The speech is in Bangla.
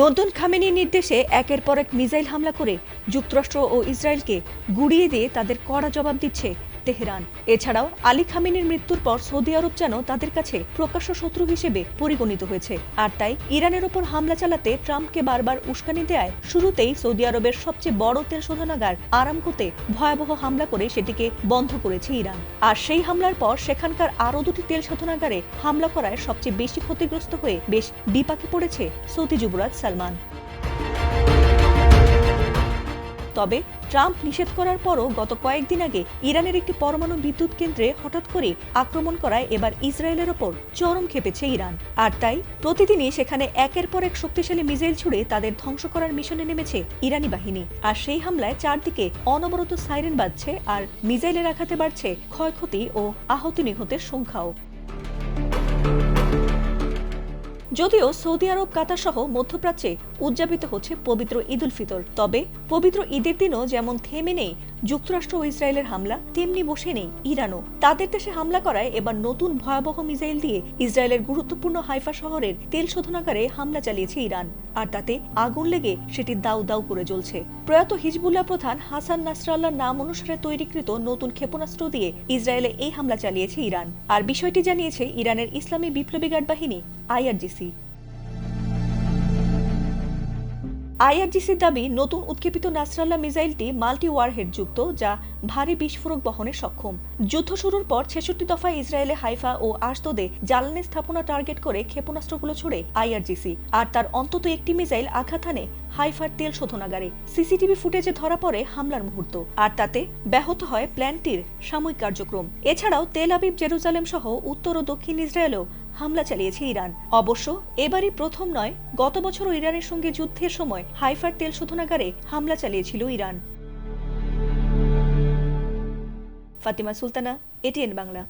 নতুন খামেনির নির্দেশে একের পর এক মিসাইল হামলা করে যুক্তরাষ্ট্র ও ইসরায়েলকে গুড়িয়ে দিয়ে তাদের কড়া জবাব দিচ্ছে তেহরান। এছাড়াও আলী খামেনির মৃত্যুর পর সৌদি আরব যেন তাদের কাছে প্রকাশ্য শত্রু হিসেবে পরিগণিত হয়েছে। আর তাই ইরানের ওপর হামলা চালাতে ট্রাম্পকে বারবার উস্কানি দেয় শুরুতেই সৌদি আরবের সবচেয়ে বড় তেল শোধনাগার আরামকোতে ভয়াবহ হামলা করে সেটিকে বন্ধ করেছে ইরান। আর সেই হামলার পর সেখানকার আরও দুটি তেল শোধনাগারে হামলা করায় সবচেয়ে বেশি ক্ষতিগ্রস্ত হয়ে বেশ বিপাকে পড়েছে সৌদি যুবরাজ সালমান। তবে ট্রাম্প নিষেধ করার পরও গত কয়েকদিন আগে ইরানের একটি পরমাণু বিদ্যুৎ কেন্দ্রে হঠাৎ করে আক্রমণ করায় এবার ইসরায়েলের ওপর চরম ক্ষেপেছে ইরান। আর তাই প্রতিদিনই সেখানে একের পর এক শক্তিশালী মিসাইল ছুড়ে তাদের ধ্বংস করার মিশনে নেমেছে ইরানি বাহিনী। আর সেই হামলায় চারদিকে অনবরত সাইরেন বাজছে, আর মিসাইলের আঘাতে বাড়ছে ক্ষয়ক্ষতি ও আহত নিহতের সংখ্যাও। যদিও সৌদি আরব, কাতার সহ মধ্যপ্রাচ্যে উদযাপিত হচ্ছে পবিত্র ঈদ উল ফিতর, তবে পবিত্র ঈদের দিনও যেমন থেমে নেই যুক্তরাষ্ট্র ও ইসরায়েলের হামলা, তেমনি বসে নেই ইরানও। তাদের দেশে হামলা করায় এবার নতুন ভয়াবহ মিসাইল দিয়ে ইসরায়েলের গুরুত্বপূর্ণ হাইফা শহরের তেল শোধনাগারে হামলা চালিয়েছে ইরান। আর তাতে আগুন লেগে সেটি দাউ দাউ করে জ্বলছে। প্রয়াত হিজবুল্লাহ প্রধান হাসান নাসরাল্লাহর নাম অনুসারে তৈরিকৃত নতুন ক্ষেপণাস্ত্র দিয়ে ইসরায়েলে এই হামলা চালিয়েছে ইরান। আর বিষয়টি জানিয়েছে ইরানের ইসলামী বিপ্লবী গার্ড বাহিনী আইআরজিসি। আইআরজিসির দাবি, নতুন উৎক্ষেপিত নাসরাল্লাহ মিসাইলটি মাল্টি ওয়ারহেড যুক্ত, যা ভারী বিস্ফোরক বহনে সক্ষম। যুদ্ধ শুরুর পর ৬৬ দফায় ইসরায়েলে হাইফা ও আশদোদে জ্বালানি স্থাপনা টার্গেট করে ক্ষেপণাস্ত্রগুলো ছুড়ে আইআরজিসি। আর তার অন্তত একটি মিসাইল আঘাত হানে হাইফার তেল শোধনাগারে। সিসিটিভি ফুটেজে ধরা পড়ে হামলার মুহূর্ত, আর তাতে ব্যাহত হয় প্ল্যান্টটির সাময়িক কার্যক্রম। এছাড়াও তেল আবিব, জেরুজালেম সহ উত্তর ও দক্ষিণ ইসরায়েলেও হামলা চালিয়েছে ইরান। অবশ্য এবারই প্রথম নয়, গত বছরও ইরানের সঙ্গে যুদ্ধের সময় হাইফার তেল শোধনাগারে হামলা চালিয়েছিল ইরান। ফাতিমা সুলতানা, এটিএন বাংলা।